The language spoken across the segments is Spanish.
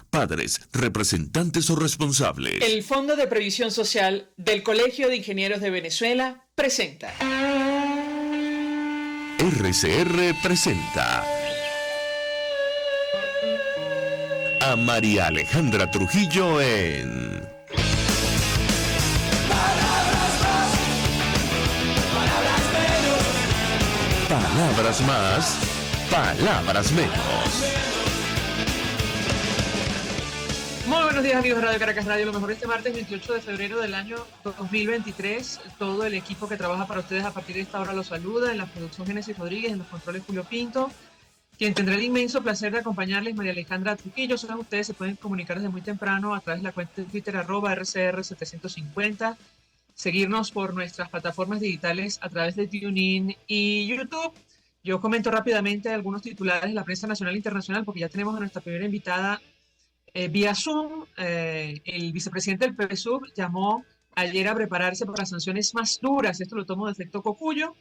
padres, representantes o responsables. El Fondo de Previsión Social del Colegio de Ingenieros de Venezuela presenta. RCR presenta a María Alejandra Trujillo en Palabras más, palabras menos. Palabras más, palabras menos. Muy buenos días, amigos de Radio Caracas Radio. Lo mejor este martes 28 de febrero del año 2023. Todo el equipo que trabaja para ustedes a partir de esta hora los saluda. En la producción Génesis Rodríguez, en los controles Julio Pinto. Quien tendrá el inmenso placer de acompañarles, María Alejandra Trujillo. Saben, ustedes se pueden comunicar desde muy temprano a través de la cuenta de Twitter @RCR750. Seguirnos por nuestras plataformas digitales a través de TuneIn y YouTube. Yo comento rápidamente algunos titulares de la prensa nacional e internacional porque ya tenemos a nuestra primera invitada vía Zoom. El vicepresidente del PSUV llamó ayer a prepararse para sanciones más duras. Esto lo tomo de efecto Cocuyo.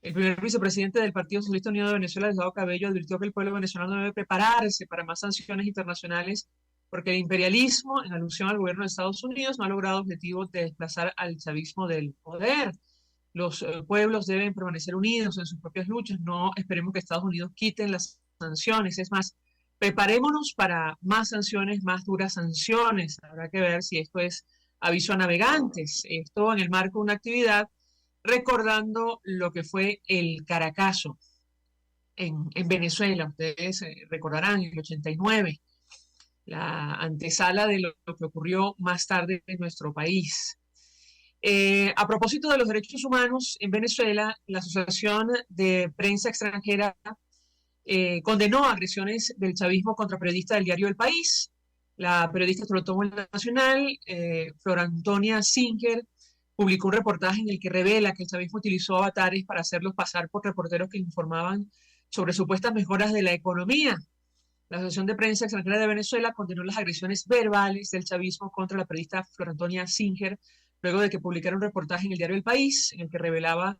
El primer vicepresidente del Partido Socialista Unido de Venezuela, Diosdado Cabello, advirtió que el pueblo venezolano debe prepararse para más sanciones internacionales porque el imperialismo, en alusión al gobierno de Estados Unidos, no ha logrado objetivos de desplazar al chavismo del poder. Los pueblos deben permanecer unidos en sus propias luchas. No esperemos que Estados Unidos quiten las sanciones. Es más, preparémonos para más sanciones, más duras sanciones. Habrá que ver si esto es aviso a navegantes. Esto en el marco de una actividad recordando lo que fue el Caracazo en Venezuela. Ustedes recordarán en el 89, la antesala de lo que ocurrió más tarde en nuestro país. A propósito de los derechos humanos en Venezuela, la Asociación de Prensa Extranjera condenó agresiones del chavismo contra periodistas del diario El País. La periodista, esto lo tomó en la Nacional, Flor Antonia Singer, publicó un reportaje en el que revela que el chavismo utilizó avatares para hacerlos pasar por reporteros que informaban sobre supuestas mejoras de la economía. La Asociación de Prensa Extranjera de Venezuela condenó las agresiones verbales del chavismo contra la periodista Flor Antonia Singer, luego de que publicara un reportaje en el diario El País, en el que revelaba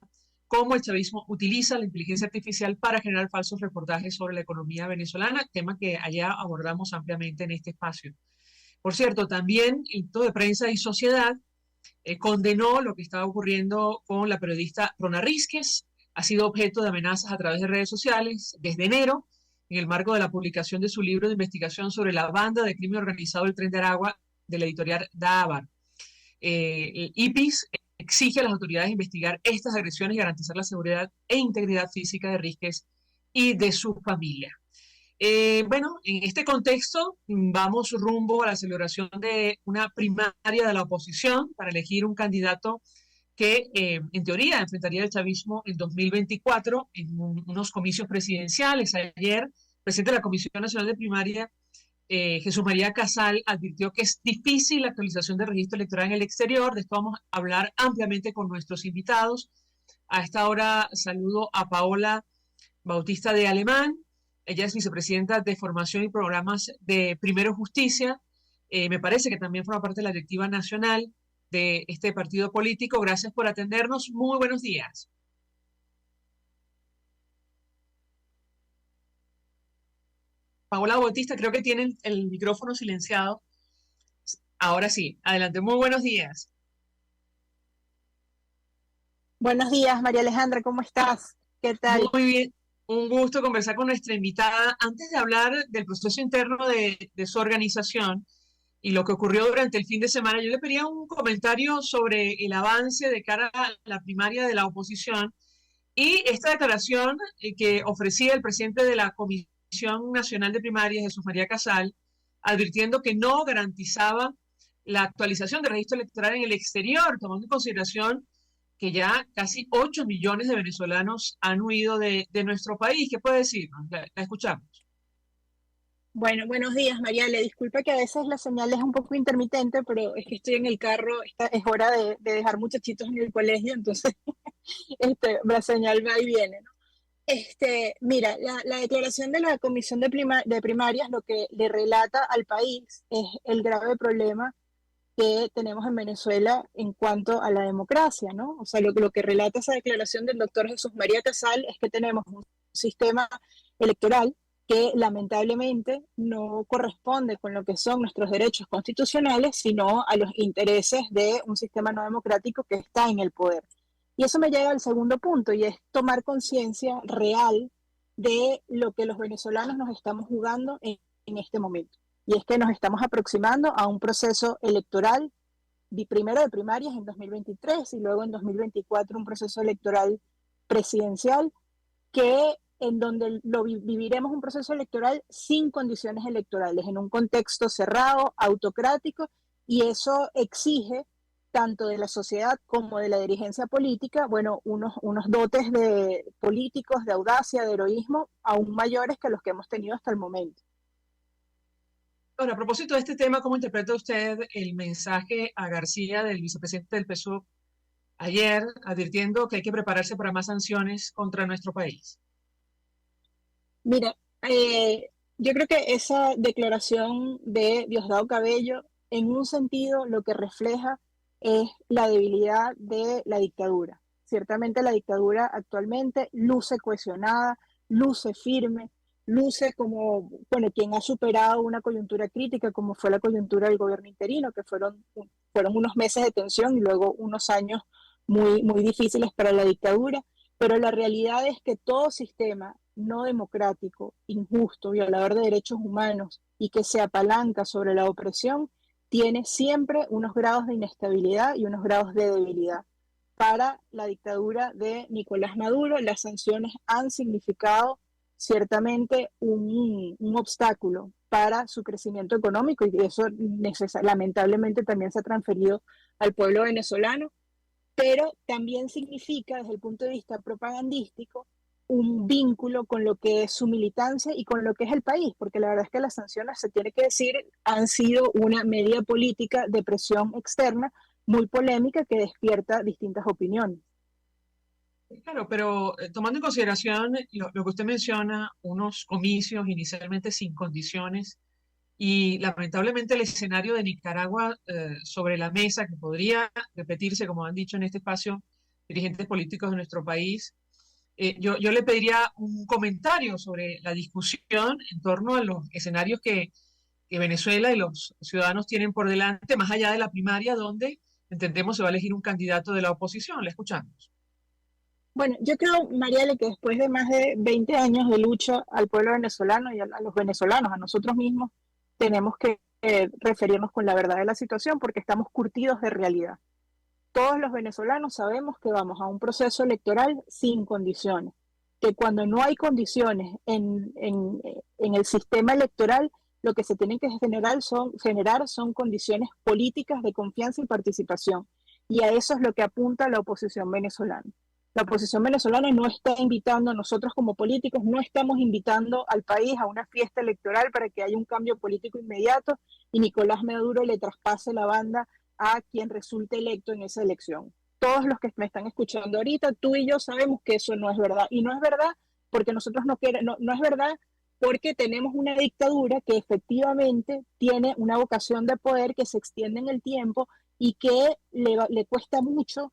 cómo el chavismo utiliza la inteligencia artificial para generar falsos reportajes sobre la economía venezolana, tema que allá abordamos ampliamente en este espacio. Por cierto, también el Instituto de Prensa y Sociedad condenó lo que estaba ocurriendo con la periodista Rona Rísquez. Ha sido objeto de amenazas a través de redes sociales desde enero, en el marco de la publicación de su libro de investigación sobre la banda de crimen organizado del Tren de Aragua de la editorial Dávar. El IPIS exige a las autoridades investigar estas agresiones y garantizar la seguridad e integridad física de Rísquez y de su familia. Bueno, en este contexto vamos rumbo a la celebración de una primaria de la oposición para elegir un candidato que en teoría enfrentaría el chavismo en 2024 en unos comicios presidenciales. Ayer, el presidente de la Comisión Nacional de Primaria, Jesús María Casal, advirtió que es difícil la actualización del registro electoral en el exterior. De esto vamos a hablar ampliamente con nuestros invitados. A esta hora saludo a Paola Bautista de Alemán. Ella es vicepresidenta de Formación y Programas de Primero Justicia. Me parece que también forma parte de la directiva nacional de este partido político. Gracias por atendernos. Muy buenos días. Paola Bautista, creo que tienen el micrófono silenciado. Ahora sí, adelante. Muy buenos días. Buenos días, María Alejandra, ¿cómo estás? ¿Qué tal? Muy bien. Un gusto conversar con nuestra invitada. Antes de hablar del proceso interno de su organización y lo que ocurrió durante el fin de semana, yo le pedía un comentario sobre el avance de cara a la primaria de la oposición y esta declaración que ofrecía el presidente de la Comisión Nacional de Primarias, Jesús María Casal, advirtiendo que no garantizaba la actualización del registro electoral en el exterior, tomando en consideración que ya casi 8 millones de venezolanos han huido de nuestro país. ¿Qué puede decirnos? La escuchamos. Bueno, buenos días, María. Le disculpa que a veces la señal es un poco intermitente, pero es que estoy en el carro. Es hora de dejar muchachitos en el colegio, entonces la señal va y viene, ¿no? Mira, la declaración de la Comisión de Primarias lo que le relata al país es el grave problema que tenemos en Venezuela en cuanto a la democracia, ¿no? O sea, lo que relata esa declaración del doctor Jesús María Casal es que tenemos un sistema electoral que lamentablemente no corresponde con lo que son nuestros derechos constitucionales, sino a los intereses de un sistema no democrático que está en el poder. Y eso me lleva al segundo punto, y es tomar conciencia real de lo que los venezolanos nos estamos jugando en este momento. Y es que nos estamos aproximando a un proceso electoral, primero de primarias en 2023 y luego en 2024 un proceso electoral presidencial que en donde viviremos un proceso electoral sin condiciones electorales, en un contexto cerrado, autocrático, y eso exige tanto de la sociedad como de la dirigencia política, bueno, unos dotes de políticos, de audacia, de heroísmo, aún mayores que los que hemos tenido hasta el momento. Ahora, a propósito de este tema, ¿cómo interpreta usted el mensaje a García del vicepresidente del PSUV ayer, advirtiendo que hay que prepararse para más sanciones contra nuestro país? Mira, yo creo que esa declaración de Diosdado Cabello, en un sentido, lo que refleja es la debilidad de la dictadura. Ciertamente la dictadura actualmente luce cohesionada, luce firme, luce como, bueno, quien ha superado una coyuntura crítica, como fue la coyuntura del gobierno interino, que fueron unos meses de tensión y luego unos años muy difíciles para la dictadura. Pero la realidad es que todo sistema no democrático, injusto, violador de derechos humanos y que se apalanca sobre la opresión, tiene siempre unos grados de inestabilidad y unos grados de debilidad. Para la dictadura de Nicolás Maduro, las sanciones han significado ciertamente un obstáculo para su crecimiento económico, y eso lamentablemente también se ha transferido al pueblo venezolano, pero también significa desde el punto de vista propagandístico un vínculo con lo que es su militancia y con lo que es el país, porque la verdad es que las sanciones, se tiene que decir, han sido una medida política de presión externa muy polémica que despierta distintas opiniones. Claro, pero tomando en consideración lo que usted menciona, unos comicios inicialmente sin condiciones y lamentablemente el escenario de Nicaragua sobre la mesa, que podría repetirse, como han dicho en este espacio dirigentes políticos de nuestro país, yo le pediría un comentario sobre la discusión en torno a los escenarios que Venezuela y los ciudadanos tienen por delante, más allá de la primaria, donde entendemos se va a elegir un candidato de la oposición. Le escuchamos. Bueno, yo creo, Mariale, que después de más de 20 años de lucha al pueblo venezolano y a los venezolanos, a nosotros mismos, tenemos que referirnos con la verdad de la situación porque estamos curtidos de realidad. Todos los venezolanos sabemos que vamos a un proceso electoral sin condiciones, que cuando no hay condiciones en el sistema electoral, lo que se tienen que generar son condiciones políticas de confianza y participación. Y a eso es lo que apunta la oposición venezolana. La oposición venezolana no está invitando, nosotros como políticos no estamos invitando al país a una fiesta electoral para que haya un cambio político inmediato y Nicolás Maduro le traspase la banda a quien resulte electo en esa elección. Todos los que me están escuchando ahorita, tú y yo sabemos que eso no es verdad. Y no es verdad porque nosotros no es verdad porque tenemos una dictadura que efectivamente tiene una vocación de poder que se extiende en el tiempo y que le cuesta mucho,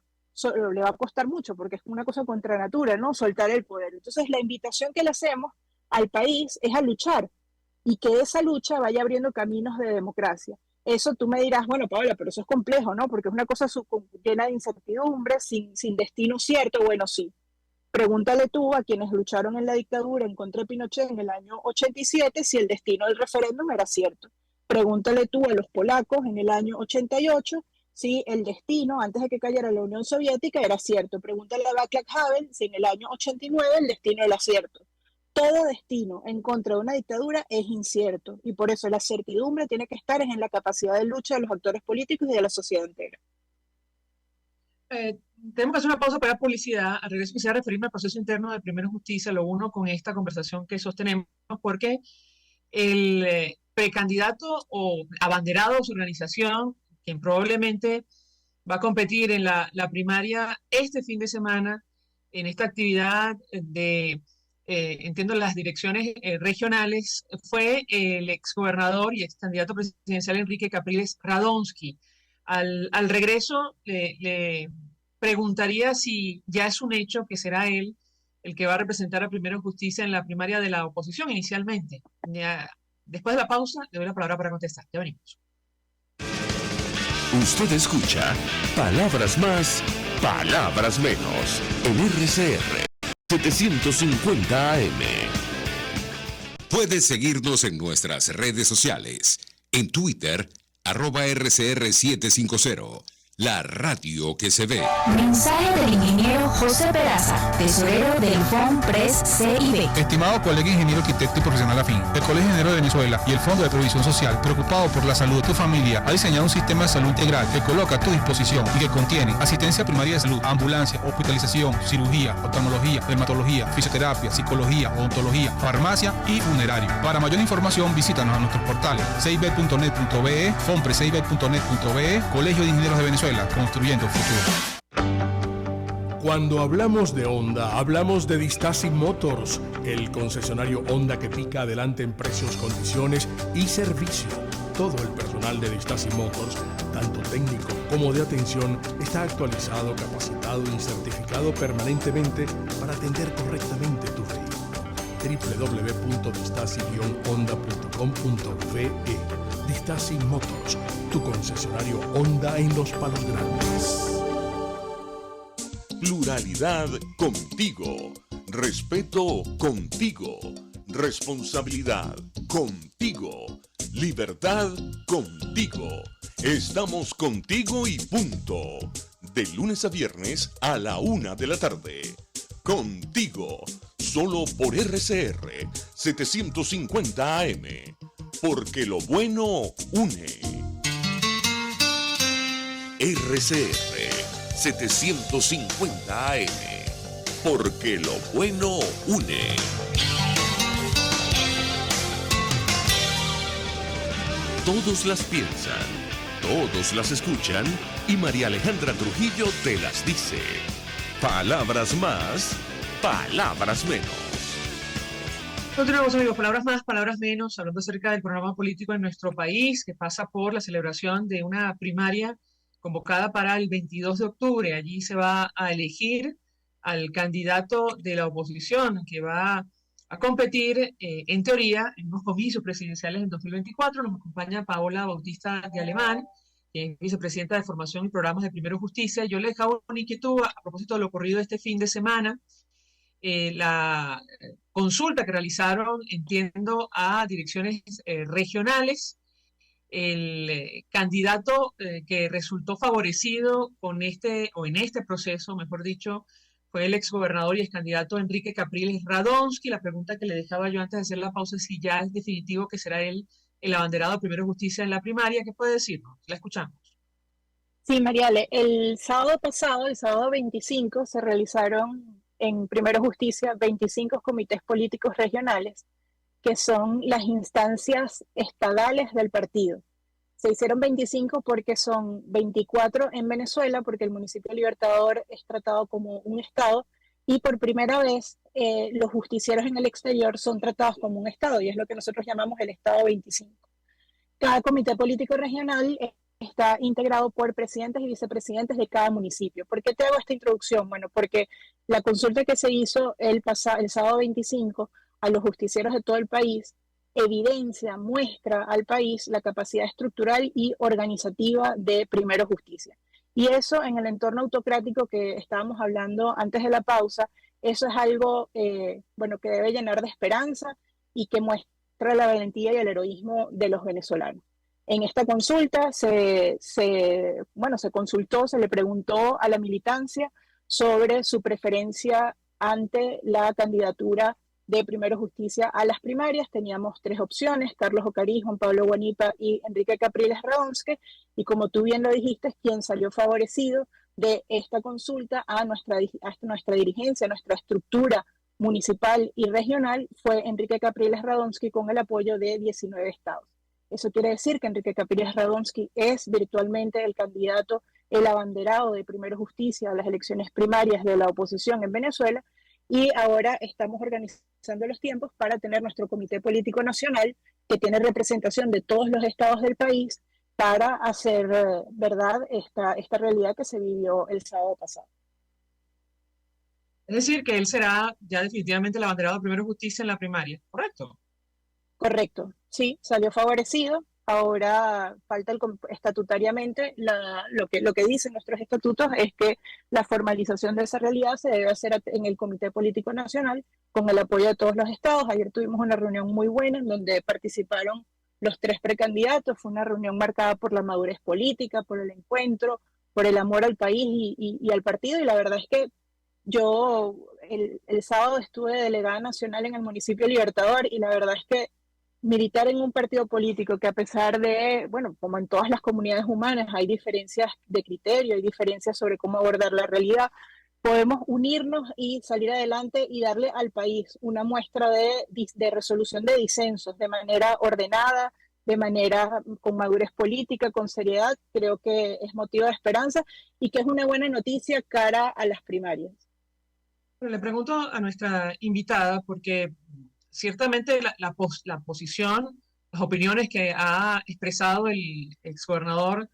le va a costar mucho porque es una cosa contra natura, ¿no? Soltar el poder. Entonces la invitación que le hacemos al país es a luchar y que esa lucha vaya abriendo caminos de democracia. Eso tú me dirás, bueno, Paola, pero eso es complejo, ¿no? Porque es una cosa llena de incertidumbre, sin destino cierto. Bueno, sí. Pregúntale tú a quienes lucharon en la dictadura en contra de Pinochet en el año 87 si el destino del referéndum era cierto. Pregúntale tú a los polacos en el año 88 si el destino, antes de que cayera la Unión Soviética, era cierto. Pregúntale a Václav Havel si en el año 89 el destino era cierto. Todo destino en contra de una dictadura es incierto y por eso la certidumbre tiene que estar en la capacidad de lucha de los actores políticos y de la sociedad entera. Tenemos que hacer una pausa para publicidad. Al regreso quisiera referirme al proceso interno de Primero Justicia, lo uno con esta conversación que sostenemos, porque el precandidato o abanderado de su organización, quien probablemente va a competir en la primaria este fin de semana en esta actividad entiendo, las direcciones regionales, fue el exgobernador y ex candidato presidencial Enrique Capriles Radonsky. Al regreso le preguntaría si ya es un hecho que será él el que va a representar a Primero Justicia en la primaria de la oposición inicialmente. Después de la pausa, le doy la palabra para contestar. Ya venimos. Usted escucha Palabras Más, Palabras Menos en RCR 750 AM. Puedes seguirnos en nuestras redes sociales. En Twitter, @RCR750. La radio que se ve. Mensaje del ingeniero José Peraza, tesorero del FONPRES CIB. Estimado colega ingeniero arquitecto y profesional afín, el Colegio Ingeniero de Venezuela y el Fondo de Previsión Social, preocupado por la salud de tu familia, ha diseñado un sistema de salud integral que coloca a tu disposición y que contiene asistencia primaria de salud, ambulancia, hospitalización, cirugía, oftalmología, dermatología, fisioterapia, psicología, odontología, farmacia y funerario. Para mayor información, visítanos a nuestros portales cib.net.be, fonprescib.net.be, Colegio de Ingenieros de Venezuela, construyendo futuro. Cuando hablamos de Honda, hablamos de Distasi Motors, el concesionario Honda que pica adelante en precios, condiciones y servicio. Todo el personal de Distasi Motors, tanto técnico como de atención, está actualizado, capacitado y certificado permanentemente para atender correctamente tu vehículo. www.distasi-honda.com.be. Distasi Motors, tu concesionario Honda en Los Palos Grandes. Pluralidad contigo. Respeto contigo. Responsabilidad contigo. Libertad contigo. Estamos contigo y punto. De lunes a viernes a la 1 de la tarde. Contigo. Solo por RCR 750 AM. Porque lo bueno une. RCR 750 AM. Porque lo bueno une. Todos las piensan, todos las escuchan y María Alejandra Trujillo te las dice. Palabras más, palabras menos. Continuamos, amigos. Palabras más, palabras menos, hablando acerca del programa político en nuestro país, que pasa por la celebración de una primaria convocada para el 22 de octubre. Allí se va a elegir al candidato de la oposición que va a competir, en teoría, en unos comicios presidenciales en 2024. Nos acompaña Paola Bautista de Alemán, que es vicepresidenta de Formación y Programas de Primero Justicia. Yo le dejaba una inquietud a propósito de lo ocurrido este fin de semana. La consulta que realizaron, entiendo, a direcciones regionales. El candidato que resultó favorecido con este, o en este proceso, mejor dicho, fue el exgobernador y ex candidato Enrique Capriles Radonsky. La pregunta que le dejaba yo antes de hacer la pausa es si ya es definitivo que será él el abanderado de Primero Justicia en la primaria. ¿Qué puede decirnos? La escuchamos. Sí, Mariale, el sábado pasado, el sábado 25, se realizaron en Primero Justicia 25 comités políticos regionales, que son las instancias estadales del partido. Se hicieron 25 porque son 24 en Venezuela, porque el municipio de Libertador es tratado como un estado, y por primera vez los justicieros en el exterior son tratados como un estado, y es lo que nosotros llamamos el estado 25. Cada comité político regional está integrado por presidentes y vicepresidentes de cada municipio. ¿Por qué te hago esta introducción? Bueno, porque la consulta que se hizo el sábado 25 a los justicieros de todo el país evidencia, muestra al país la capacidad estructural y organizativa de Primero Justicia. Y eso, en el entorno autocrático que estábamos hablando antes de la pausa, eso es algo bueno, que debe llenar de esperanza y que muestra la valentía y el heroísmo de los venezolanos. En esta consulta se consultó, se le preguntó a la militancia sobre su preferencia ante la candidatura de Primero Justicia a las primarias. Teníamos tres opciones: Carlos Ocariz, Juan Pablo Guanipa y Enrique Capriles Radonsky, y como tú bien lo dijiste, quien salió favorecido de esta consulta a nuestra dirigencia, a nuestra estructura municipal y regional, fue Enrique Capriles Radonsky, con el apoyo de 19 estados. Eso quiere decir que Enrique Capriles Radonsky es virtualmente el candidato, el abanderado de Primero Justicia a las elecciones primarias de la oposición en Venezuela, y ahora estamos organizando los tiempos para tener nuestro comité político nacional, que tiene representación de todos los estados del país, para hacer verdad esta realidad que se vivió el sábado pasado. Es decir, que él será ya definitivamente el abanderado de Primero Justicia en la primaria, ¿correcto? Correcto, sí, salió favorecido. Ahora falta estatutariamente, lo que dicen nuestros estatutos es que la formalización de esa realidad se debe hacer en el Comité Político Nacional con el apoyo de todos los estados. Ayer tuvimos una reunión muy buena en donde participaron los tres precandidatos. Fue una reunión marcada por la madurez política, por el encuentro, por el amor al país y al partido. Y la verdad es que yo el sábado estuve de delegada nacional en el municipio Libertador y la verdad es que militar en un partido político que a pesar de, bueno, como en todas las comunidades humanas, hay diferencias de criterio, hay diferencias sobre cómo abordar la realidad, podemos unirnos y salir adelante y darle al país una muestra de resolución de disensos de manera ordenada, de manera con madurez política, con seriedad. Creo que es motivo de esperanza y que es una buena noticia cara a las primarias. Pero le pregunto a nuestra invitada, porque ciertamente la posición, las opiniones que ha expresado el exgobernador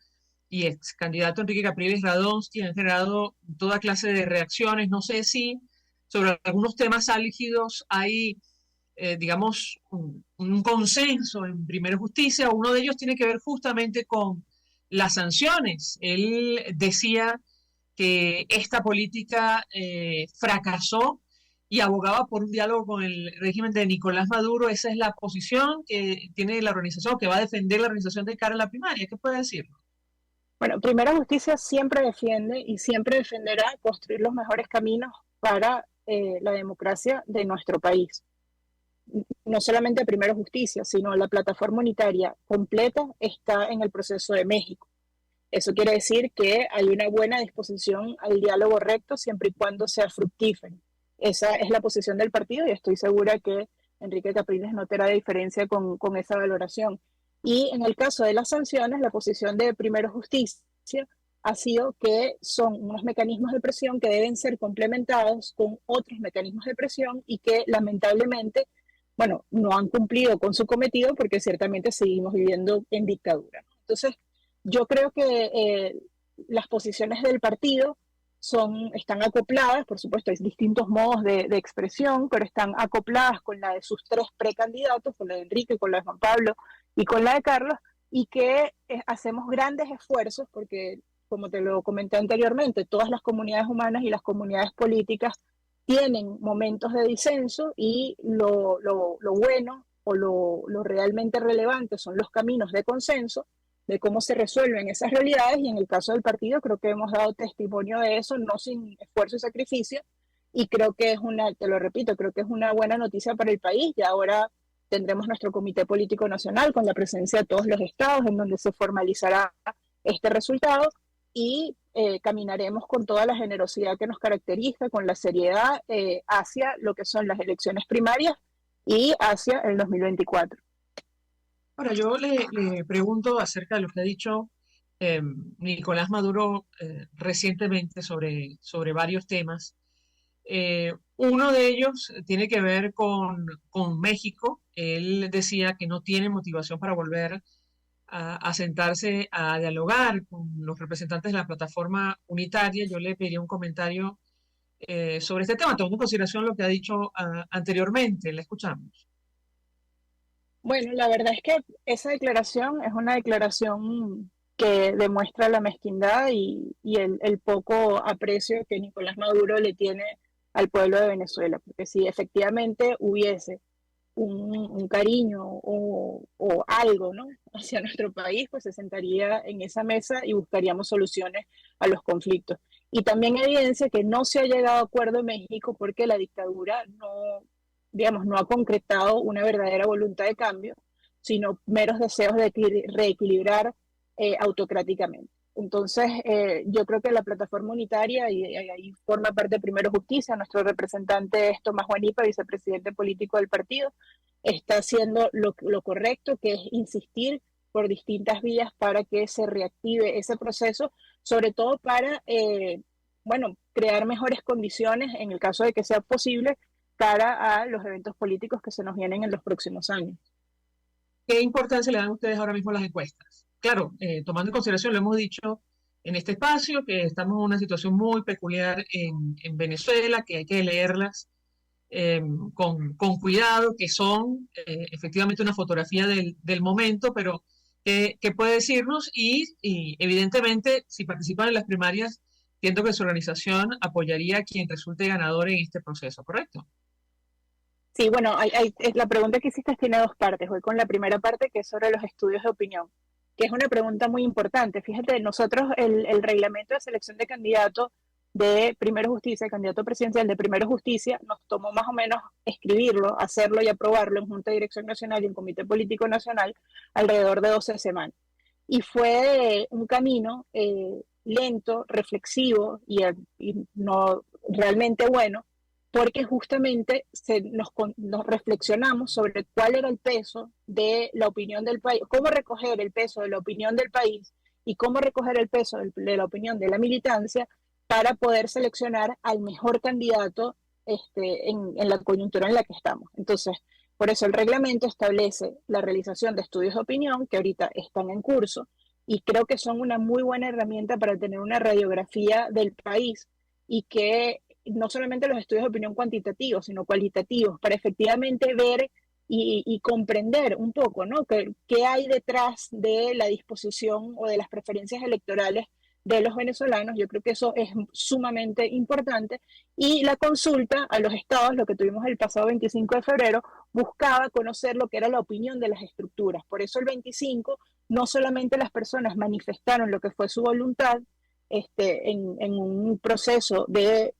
y ex candidato Enrique Capriles Radonsky han generado toda clase de reacciones. No sé si sobre algunos temas álgidos hay, digamos, un consenso en Primera Justicia. Uno de ellos tiene que ver justamente con las sanciones. Él decía que esta política fracasó y abogaba por un diálogo con el régimen de Nicolás Maduro. Esa es la posición que tiene la organización, que va a defender la organización de cara a la primaria. ¿Qué puede decirlo? Bueno, Primera Justicia siempre defiende y siempre defenderá construir los mejores caminos para la democracia de nuestro país. No solamente Primera Justicia, sino la plataforma unitaria completa está en el proceso de México. Eso quiere decir que hay una buena disposición al diálogo recto siempre y cuando sea fructífero. Esa es la posición del partido y estoy segura que Enrique Capriles no tendrá diferencia con esa valoración. Y en el caso de las sanciones, la posición de Primero Justicia ha sido que son unos mecanismos de presión que deben ser complementados con otros mecanismos de presión y que lamentablemente, bueno, no han cumplido con su cometido porque ciertamente seguimos viviendo en dictadura. Entonces, yo creo que las posiciones del partido están acopladas, por supuesto hay distintos modos de expresión, pero están acopladas con la de sus tres precandidatos, con la de Enrique, con la de Juan Pablo y con la de Carlos, y que hacemos grandes esfuerzos porque, como te lo comenté anteriormente, todas las comunidades humanas y las comunidades políticas tienen momentos de disenso y lo bueno o lo realmente relevante son los caminos de consenso, de cómo se resuelven esas realidades, y en el caso del partido creo que hemos dado testimonio de eso, no sin esfuerzo y sacrificio, y creo que te lo repito, creo que es una buena noticia para el país. Y ahora tendremos nuestro Comité Político Nacional con la presencia de todos los estados en donde se formalizará este resultado y caminaremos con toda la generosidad que nos caracteriza, con la seriedad hacia lo que son las elecciones primarias y hacia el 2024. Ahora, yo le pregunto acerca de lo que ha dicho Nicolás Maduro recientemente sobre varios temas. Uno de ellos tiene que ver con México. Él decía que no tiene motivación para volver a sentarse a dialogar con los representantes de la plataforma unitaria. Yo le pediría un comentario sobre este tema, tomando en consideración lo que ha dicho anteriormente. Le escuchamos. Bueno, la verdad es que esa declaración es una declaración que demuestra la mezquindad y el poco aprecio que Nicolás Maduro le tiene al pueblo de Venezuela, porque si efectivamente hubiese un cariño o algo, ¿no?, hacia nuestro país, pues se sentaría en esa mesa y buscaríamos soluciones a los conflictos. Y también evidencia que no se ha llegado a acuerdo en México porque la dictadura no ha concretado una verdadera voluntad de cambio, sino meros deseos de reequilibrar autocráticamente. Entonces, yo creo que la plataforma unitaria, y ahí forma parte Primero Justicia, nuestro representante es Tomás Guanipa, vicepresidente político del partido, está haciendo lo correcto, que es insistir por distintas vías para que se reactive ese proceso, sobre todo para, crear mejores condiciones en el caso de que sea posible cara a los eventos políticos que se nos vienen en los próximos años. ¿Qué importancia le dan ustedes ahora mismo a las encuestas? Claro, tomando en consideración, lo hemos dicho en este espacio, que estamos en una situación muy peculiar en Venezuela, que hay que leerlas con cuidado, que son efectivamente una fotografía del momento, pero que puede decirnos y evidentemente si participan en las primarias, entiendo que su organización apoyaría a quien resulte ganador en este proceso, ¿correcto? Sí, bueno, la pregunta que hiciste tiene dos partes. Voy con la primera parte, que es sobre los estudios de opinión, que es una pregunta muy importante. Fíjate, nosotros el reglamento de selección de candidato de Primero Justicia, candidato presidencial de Primero Justicia, nos tomó más o menos escribirlo, hacerlo y aprobarlo en Junta de Dirección Nacional y en Comité Político Nacional alrededor de 12 semanas. Y fue un camino lento, reflexivo y no realmente bueno, porque justamente nos reflexionamos sobre cuál era el peso de la opinión del país, cómo recoger el peso de la opinión del país y cómo recoger el peso de la opinión de la militancia para poder seleccionar al mejor candidato en la coyuntura en la que estamos. Entonces, por eso el reglamento establece la realización de estudios de opinión que ahorita están en curso y creo que son una muy buena herramienta para tener una radiografía del país y que no solamente los estudios de opinión cuantitativos, sino cualitativos, para efectivamente ver y comprender un poco, ¿no? ¿Qué hay detrás de la disposición o de las preferencias electorales de los venezolanos? Yo creo que eso es sumamente importante. Y la consulta a los estados, lo que tuvimos el pasado 25 de febrero, buscaba conocer lo que era la opinión de las estructuras. Por eso el 25, no solamente las personas manifestaron lo que fue su voluntad, en un proceso de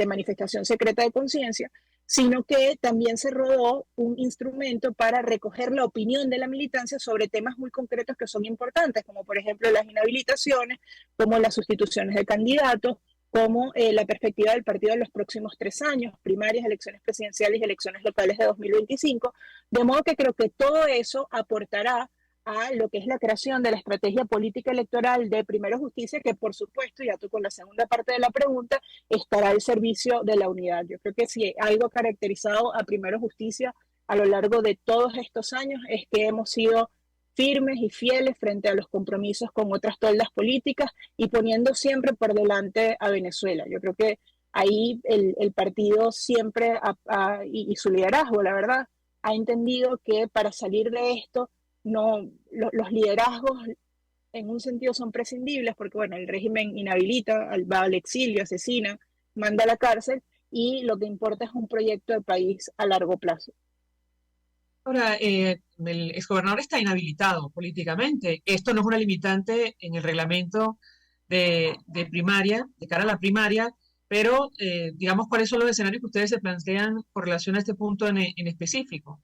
manifestación secreta de conciencia, sino que también se rodó un instrumento para recoger la opinión de la militancia sobre temas muy concretos que son importantes, como por ejemplo las inhabilitaciones, como las sustituciones de candidatos, como la perspectiva del partido en los próximos 3 años, primarias, elecciones presidenciales y elecciones locales de 2025, de modo que creo que todo eso aportará a lo que es la creación de la estrategia política electoral de Primero Justicia, que por supuesto, ya tú con la segunda parte de la pregunta, estará al servicio de la unidad. Yo creo que si algo caracterizado a Primero Justicia a lo largo de todos estos años es que hemos sido firmes y fieles frente a los compromisos con otras toldas políticas y poniendo siempre por delante a Venezuela. Yo creo que ahí el partido siempre, y su liderazgo, la verdad, ha entendido que para salir de esto, no, los liderazgos en un sentido son prescindibles porque bueno, el régimen inhabilita, va al exilio, asesina, manda a la cárcel y lo que importa es un proyecto de país a largo plazo. Ahora, el exgobernador está inhabilitado políticamente. Esto no es una limitante en el reglamento de primaria, de cara a la primaria, pero digamos, ¿cuáles son los escenarios que ustedes se plantean con relación a este punto en específico?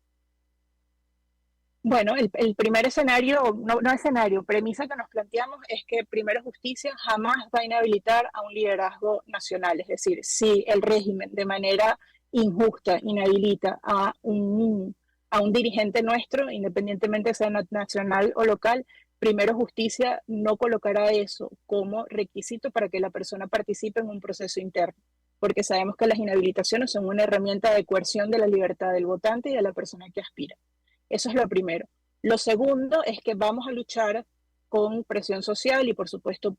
Bueno, el primer escenario, no escenario, premisa que nos planteamos es que Primero Justicia jamás va a inhabilitar a un liderazgo nacional. Es decir, si el régimen de manera injusta inhabilita a un dirigente nuestro, independientemente sea nacional o local, Primero Justicia no colocará eso como requisito para que la persona participe en un proceso interno, porque sabemos que las inhabilitaciones son una herramienta de coerción de la libertad del votante y de la persona que aspira. Eso es lo primero. Lo segundo es que vamos a luchar con presión social y por supuesto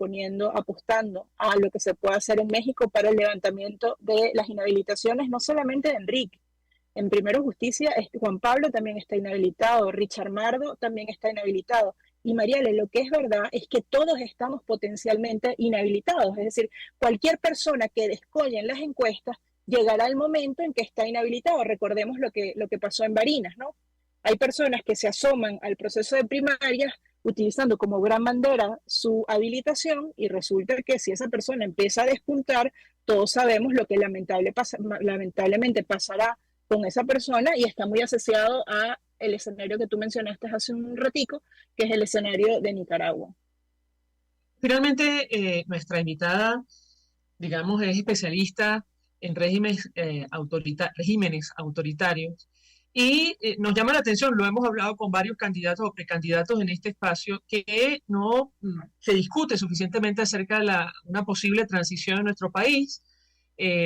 apostando a lo que se puede hacer en México para el levantamiento de las inhabilitaciones, no solamente de Enrique. En Primero Justicia, Juan Pablo también está inhabilitado, Richard Mardo también está inhabilitado. Y Mariale, lo que es verdad es que todos estamos potencialmente inhabilitados. Es decir, cualquier persona que descolle en las encuestas llegará el momento en que está inhabilitado. Recordemos lo que pasó en Barinas, ¿no? Hay personas que se asoman al proceso de primarias utilizando como gran bandera su habilitación y resulta que si esa persona empieza a despuntar, todos sabemos lo que lamentablemente pasará con esa persona y está muy asociado a el escenario que tú mencionaste hace un ratico, que es el escenario de Nicaragua. Finalmente, nuestra invitada, digamos, es especialista en regímenes autoritarios y nos llama la atención, lo hemos hablado con varios candidatos o precandidatos en este espacio, que no se discute suficientemente acerca de una posible transición en nuestro país.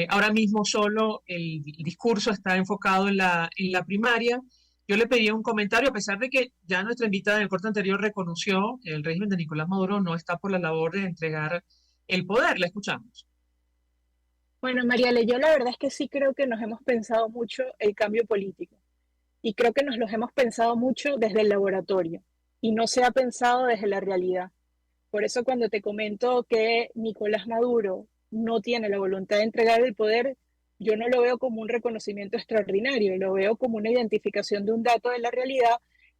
Ahora mismo solo el discurso está enfocado en la primaria Yo le pedí un comentario, a pesar de que ya nuestra invitada en el corte anterior reconoció el régimen de Nicolás Maduro no está por la labor de entregar el poder. La escuchamos. Bueno, Mariale, yo la verdad es que sí creo que nos hemos pensado mucho el cambio político y creo que nos los hemos pensado mucho desde el laboratorio y no se ha pensado desde la realidad. Por eso cuando te comento que Nicolás Maduro no tiene la voluntad de entregar el poder, yo no lo veo como un reconocimiento extraordinario, lo veo como una identificación de un dato de la realidad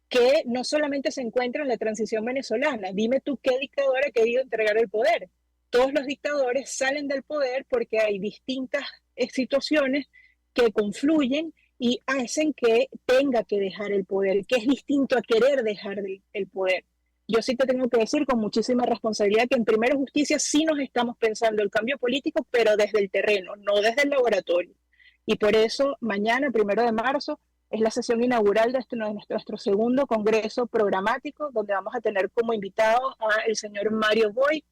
que no solamente se encuentra en la transición venezolana. Dime tú qué dictador ha querido entregar el poder. Todos los dictadores salen del poder porque hay distintas situaciones que confluyen y hacen que tenga que dejar el poder, que es distinto a querer dejar el poder. Yo sí te tengo que decir con muchísima responsabilidad que en Primero Justicia sí nos estamos pensando el cambio político, pero desde el terreno, no desde el laboratorio. Y por eso mañana, 1 de marzo, es la sesión inaugural de nuestro segundo congreso programático, donde vamos a tener como invitado al señor Mario Boy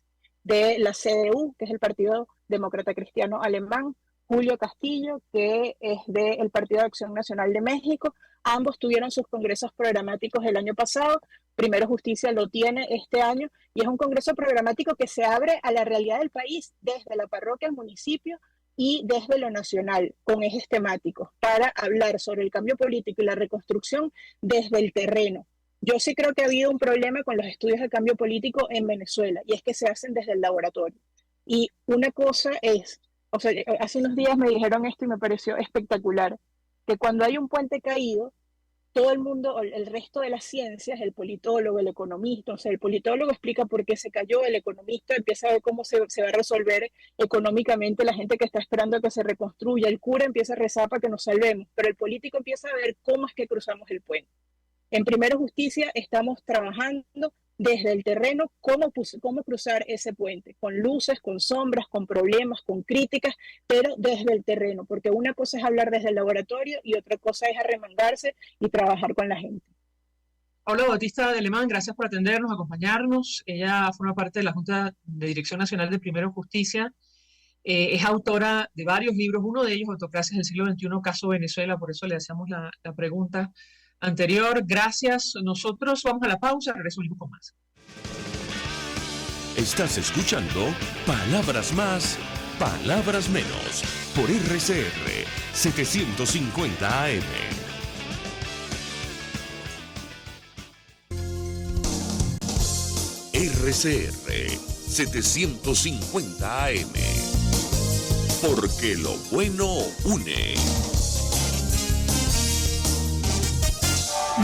de la CDU, que es el Partido Demócrata Cristiano Alemán, Julio Castillo, que es del Partido de Acción Nacional de México. Ambos tuvieron sus congresos programáticos el año pasado. Primero Justicia lo tiene este año y es un congreso programático que se abre a la realidad del país desde la parroquia al municipio y desde lo nacional, con ejes temáticos, para hablar sobre el cambio político y la reconstrucción desde el terreno. Yo sí creo que ha habido un problema con los estudios de cambio político en Venezuela y es que se hacen desde el laboratorio. Y una cosa es, o sea, hace unos días me dijeron esto y me pareció espectacular, que cuando hay un puente caído, todo el mundo, el resto de las ciencias, el politólogo, el economista, o sea, el politólogo explica por qué se cayó, el economista empieza a ver cómo se va a resolver económicamente la gente que está esperando a que se reconstruya, el cura empieza a rezar para que nos salvemos, pero el político empieza a ver cómo es que cruzamos el puente. En Primero Justicia estamos trabajando desde el terreno cómo cruzar ese puente, con luces, con sombras, con problemas, con críticas, pero desde el terreno, porque una cosa es hablar desde el laboratorio y otra cosa es arremangarse y trabajar con la gente. Paula Bautista de Alemán, gracias por atendernos, acompañarnos. Ella forma parte de la Junta de Dirección Nacional de Primero Justicia. Es autora de varios libros, uno de ellos, Autocracias del siglo XXI, Caso Venezuela, por eso le hacíamos la pregunta anterior. Gracias. Nosotros vamos a la pausa, regresamos con más. Estás escuchando Palabras Más, Palabras Menos, por RCR 750 AM. RCR 750 AM. Porque lo bueno une.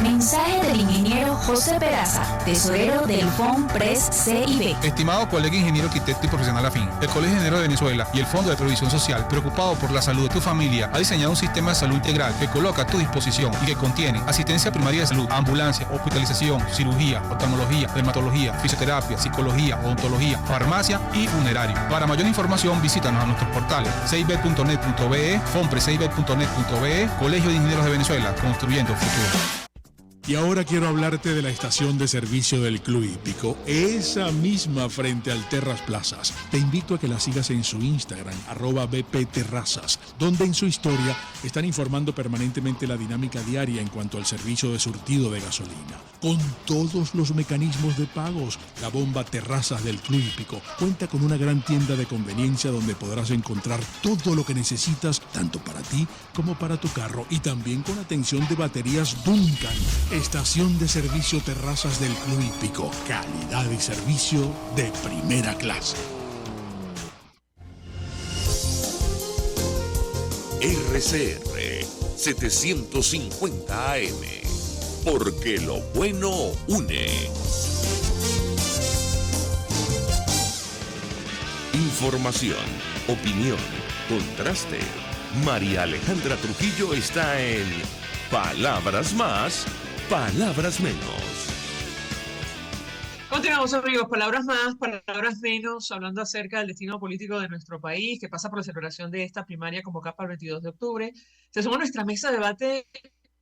Mensaje del ingeniero José Peraza, tesorero del FONPRES CIB. Estimado colega ingeniero arquitecto y profesional afín, el Colegio de Ingenieros de Venezuela y el Fondo de Previsión Social, preocupado por la salud de tu familia, ha diseñado un sistema de salud integral que coloca a tu disposición y que contiene asistencia primaria de salud, ambulancia, hospitalización, cirugía, oftalmología, dermatología, fisioterapia, psicología, odontología, farmacia y funerario. Para mayor información, visítanos a nuestros portales cib.net.be, fonprescib.net.be, Colegio de Ingenieros de Venezuela, construyendo futuro. Y ahora quiero hablarte de la estación de servicio del Club Hípico, esa misma frente al Terras Plazas. Te invito a que la sigas en su Instagram, @bpterrazas, donde en su historia están informando permanentemente la dinámica diaria en cuanto al servicio de surtido de gasolina. Con todos los mecanismos de pagos, la bomba Terrazas del Club Hípico cuenta con una gran tienda de conveniencia donde podrás encontrar todo lo que necesitas, tanto para ti como para tu carro, y también con atención de baterías Duncan. Estación de servicio Terrazas del Club Hípico. Calidad y servicio de primera clase. RCR 750 AM. Porque lo bueno une. Información, opinión, contraste. María Alejandra Trujillo está en Palabras Más, Palabras Menos. Continuamos, amigos. Palabras más, palabras menos, hablando acerca del destino político de nuestro país, que pasa por la celebración de esta primaria convocada para el 22 de octubre. Se suma a nuestra mesa de debate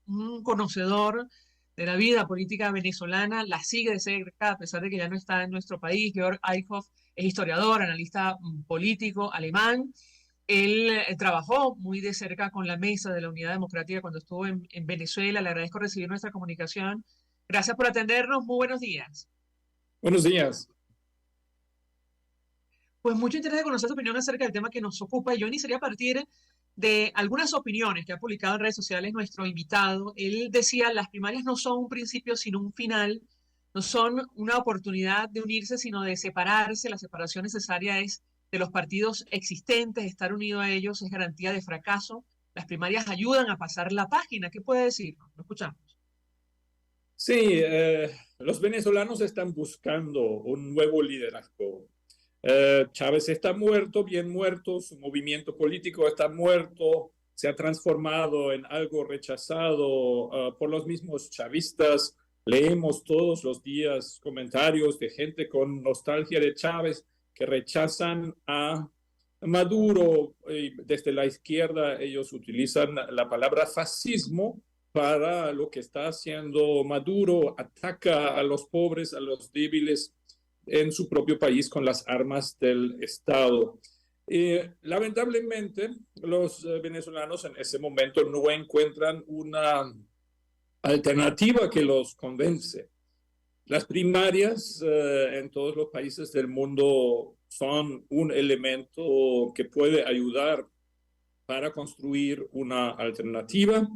un conocedor de la vida política venezolana, la sigue de cerca, a pesar de que ya no está en nuestro país. Georg Eichhoff es historiador, analista político alemán, Él trabajó muy de cerca con la Mesa de la Unidad Democrática cuando estuvo en Venezuela. Le agradezco recibir nuestra comunicación. Gracias por atendernos. Muy buenos días. Buenos días. Pues mucho interés de conocer tu opinión acerca del tema que nos ocupa. Yo iniciaría a partir de algunas opiniones que ha publicado en redes sociales nuestro invitado. Él decía, las primarias no son un principio, sino un final. No son una oportunidad de unirse, sino de separarse. La separación necesaria es de los partidos existentes. Estar unido a ellos es garantía de fracaso. Las primarias ayudan a pasar la página. ¿Qué puede decirnos? Lo escuchamos. Sí, los venezolanos están buscando un nuevo liderazgo. Chávez está muerto, bien muerto, su movimiento político está muerto, se ha transformado en algo rechazado por los mismos chavistas. Leemos todos los días comentarios de gente con nostalgia de Chávez que rechazan a Maduro. Desde la izquierda ellos utilizan la palabra fascismo para lo que está haciendo Maduro, ataca a los pobres, a los débiles en su propio país con las armas del Estado. Lamentablemente, los venezolanos en ese momento no encuentran una alternativa que los convence. Las primarias en todos los países del mundo son un elemento que puede ayudar para construir una alternativa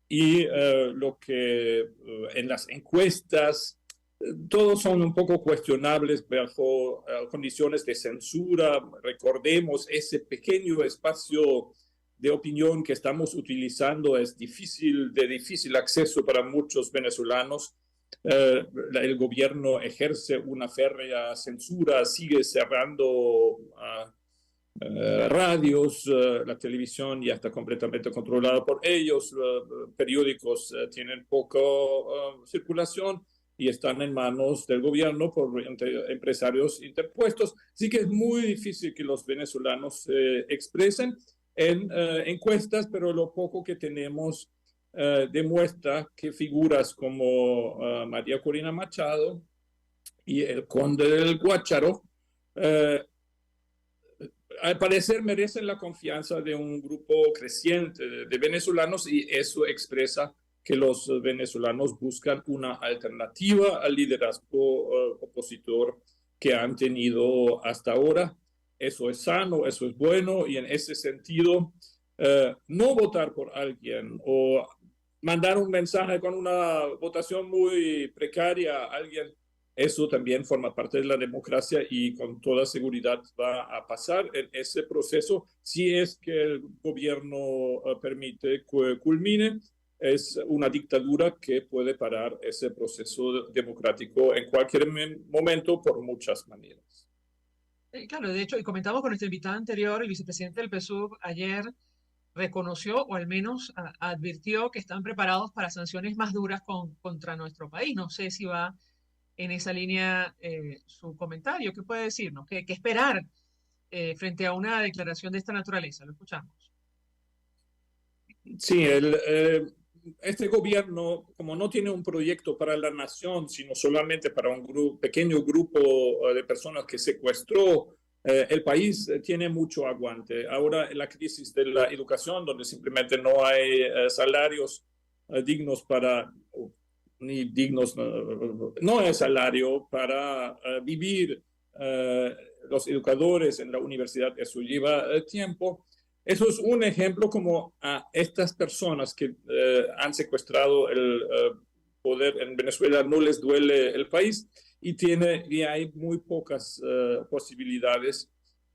y lo que en las encuestas todos son un poco cuestionables bajo condiciones de censura. Recordemos ese pequeño espacio de opinión que estamos utilizando es de difícil acceso para muchos venezolanos. El gobierno ejerce una férrea censura, sigue cerrando radios, la televisión ya está completamente controlada por ellos, periódicos tienen poca circulación y están en manos del gobierno por empresarios interpuestos. Así que es muy difícil que los venezolanos se expresen en encuestas, pero lo poco que tenemos demuestra que figuras como María Corina Machado y el conde del Guácharo al parecer merecen la confianza de un grupo creciente de venezolanos, y eso expresa que los venezolanos buscan una alternativa al liderazgo opositor que han tenido hasta ahora. Eso es sano, eso es bueno, y en ese sentido, no votar por alguien o mandar un mensaje con una votación muy precaria a alguien, eso también forma parte de la democracia y con toda seguridad va a pasar en ese proceso si es que el gobierno permite que culmine. Es una dictadura que puede parar ese proceso democrático en cualquier momento por muchas maneras. Claro, de hecho, y comentamos con nuestro invitado anterior, el vicepresidente del PSUV, ayer reconoció o al menos advirtió que están preparados para sanciones más duras contra nuestro país. No sé si va en esa línea su comentario. ¿Qué puede decirnos? ¿Qué esperar frente a una declaración de esta naturaleza? Lo escuchamos. Sí, este gobierno, como no tiene un proyecto para la nación, sino solamente para un pequeño grupo de personas que secuestró el país, tiene mucho aguante. Ahora, la crisis de la educación, donde simplemente no hay salarios dignos ni dignos, no hay salario para vivir. Los educadores en la universidad, eso lleva tiempo. Eso es un ejemplo como a estas personas que han secuestrado el poder en Venezuela no les duele el país y hay muy pocas posibilidades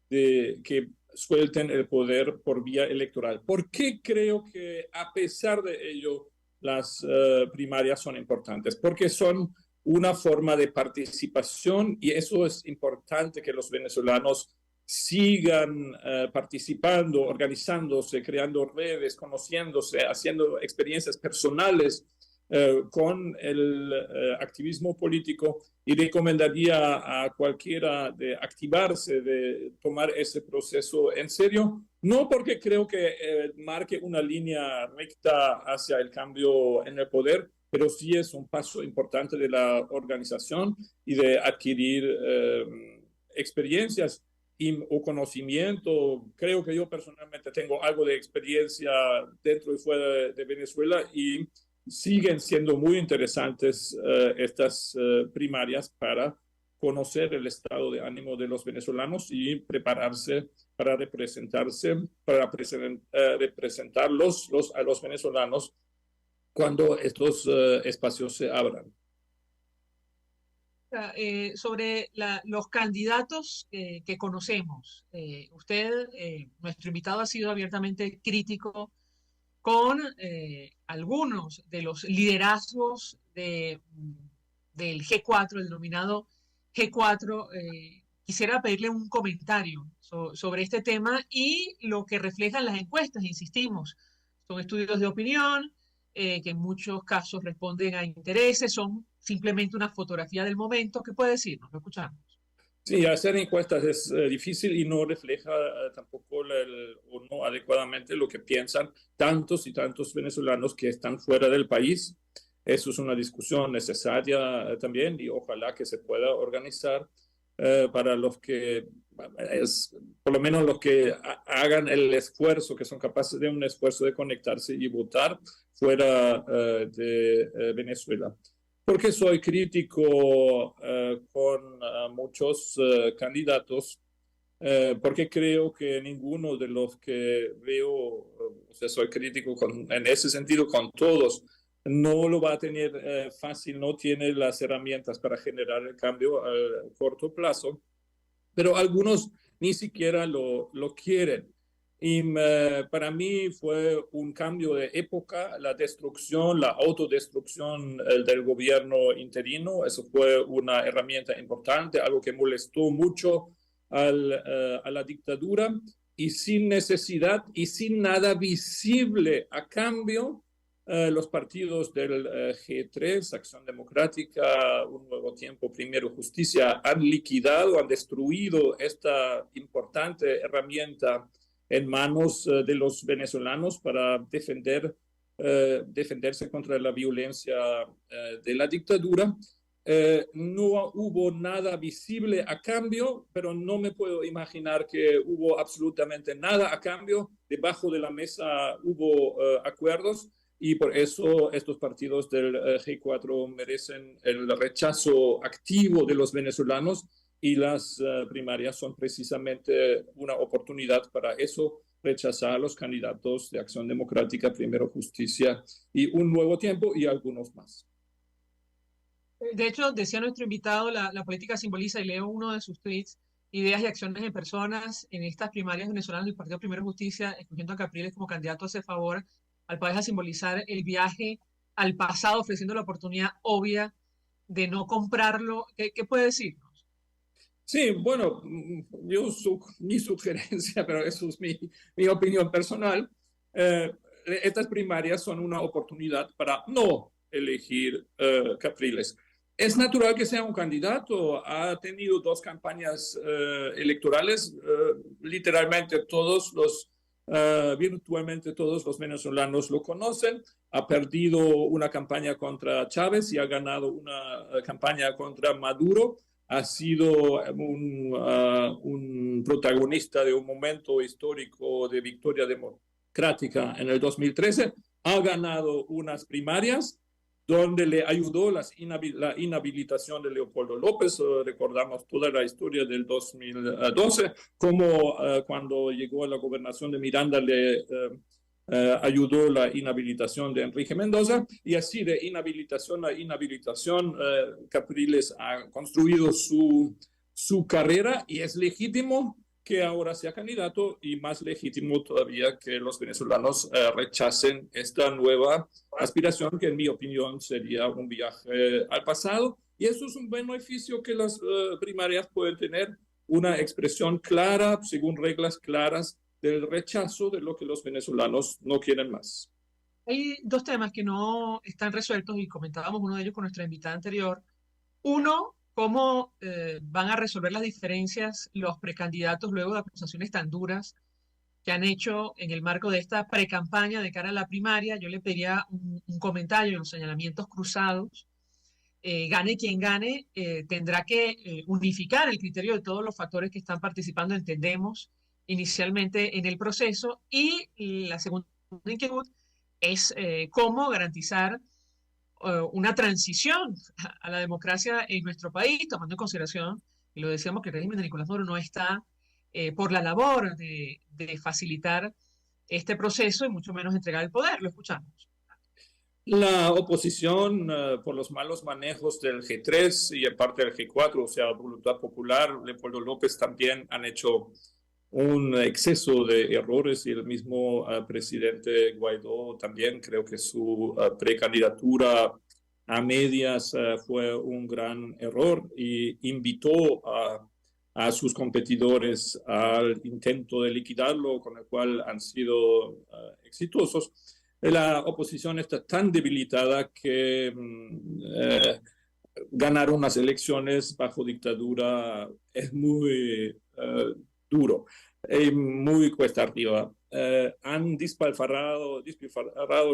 de que suelten el poder por vía electoral. ¿Por qué creo que a pesar de ello las primarias son importantes? Porque son una forma de participación y eso es importante que los venezolanos sigan participando, organizándose, creando redes, conociéndose, haciendo experiencias personales con el activismo político, y recomendaría a cualquiera de activarse, de tomar ese proceso en serio, no porque creo que marque una línea recta hacia el cambio en el poder, pero sí es un paso importante de la organización y de adquirir experiencias. o conocimiento. Creo que yo personalmente tengo algo de experiencia dentro y fuera de Venezuela y siguen siendo muy interesantes estas primarias para conocer el estado de ánimo de los venezolanos y prepararse para representarlos a los venezolanos cuando estos espacios se abran. Sobre los candidatos que conocemos, usted, nuestro invitado, ha sido abiertamente crítico con algunos de los liderazgos del G4, el denominado G4. Quisiera pedirle un comentario sobre este tema y lo que reflejan las encuestas. Insistimos, son estudios de opinión que en muchos casos responden a intereses, son simplemente una fotografía del momento. ¿Qué puede decirnos? Lo escuchamos. Sí, hacer encuestas es difícil y no refleja tampoco o no adecuadamente lo que piensan tantos y tantos venezolanos que están fuera del país. Eso es una discusión necesaria también y ojalá que se pueda organizar para los que, por lo menos los que hagan el esfuerzo, que son capaces de un esfuerzo de conectarse y votar fuera de Venezuela. Porque soy crítico con muchos candidatos, porque creo que ninguno de los que veo, o sea, soy crítico en ese sentido con todos, no lo va a tener fácil, no tiene las herramientas para generar el cambio a corto plazo, pero algunos ni siquiera lo quieren. Y para mí fue un cambio de época, la destrucción, la autodestrucción del gobierno interino. Eso fue una herramienta importante, algo que molestó mucho a la dictadura, y sin necesidad y sin nada visible a cambio, los partidos del G3, Acción Democrática, Un Nuevo Tiempo, Primero Justicia, han liquidado, han destruido esta importante herramienta en manos de los venezolanos para defenderse contra la violencia de la dictadura. No hubo nada visible a cambio, pero no me puedo imaginar que hubo absolutamente nada a cambio. Debajo de la mesa hubo acuerdos y por eso estos partidos del G4 merecen el rechazo activo de los venezolanos. Y las primarias son precisamente una oportunidad para eso, rechazar a los candidatos de Acción Democrática, Primero Justicia y Un Nuevo Tiempo y algunos más. De hecho, decía nuestro invitado, la política simboliza, y leo uno de sus tweets, ideas y acciones en personas. En estas primarias venezolanas del Partido Primero Justicia, escogiendo a Capriles como candidato, hace favor al país a simbolizar el viaje al pasado, ofreciendo la oportunidad obvia de no comprarlo. ¿Qué puede decir? Sí, bueno, mi sugerencia, pero eso es mi opinión personal, estas primarias son una oportunidad para no elegir Capriles. Es natural que sea un candidato, ha tenido 2 campañas electorales, literalmente virtualmente todos los venezolanos lo conocen, ha perdido una campaña contra Chávez y ha ganado una campaña contra Maduro. Ha sido un protagonista de un momento histórico de victoria democrática en el 2013. Ha ganado unas primarias donde le ayudó la inhabilitación de Leopoldo López. Recordamos toda la historia del 2012, como cuando llegó a la gobernación de Miranda le ayudó la inhabilitación de Enrique Mendoza, y así de inhabilitación a inhabilitación Capriles ha construido su carrera, y es legítimo que ahora sea candidato, y más legítimo todavía que los venezolanos rechacen esta nueva aspiración, que en mi opinión sería un viaje al pasado. Y eso es un beneficio que las primarias pueden tener, una expresión clara, según reglas claras, del rechazo de lo que los venezolanos no quieren más. Hay 2 temas que no están resueltos y comentábamos uno de ellos con nuestra invitada anterior. Uno, cómo van a resolver las diferencias los precandidatos luego de acusaciones tan duras que han hecho en el marco de esta precampaña de cara a la primaria. Yo le pediría un comentario en los señalamientos cruzados gane quien gane, tendrá que unificar el criterio de todos los factores que están participando, entendemos, inicialmente en el proceso. Y la segunda inquietud es cómo garantizar una transición a la democracia en nuestro país, tomando en consideración, y lo decíamos, que el régimen de Nicolás Maduro no está por la labor de facilitar este proceso y mucho menos entregar el poder. Lo escuchamos. La oposición por los malos manejos del G3 y en parte del G4, o sea, Voluntad Popular, Leopoldo López, también han hecho un exceso de errores, y el mismo presidente Guaidó también. Creo que su precandidatura a medias fue un gran error, y invitó a sus competidores al intento de liquidarlo, con el cual han sido exitosos. La oposición está tan debilitada que ganar unas elecciones bajo dictadura es muy duro y muy cuesta arriba. Han despilfarrado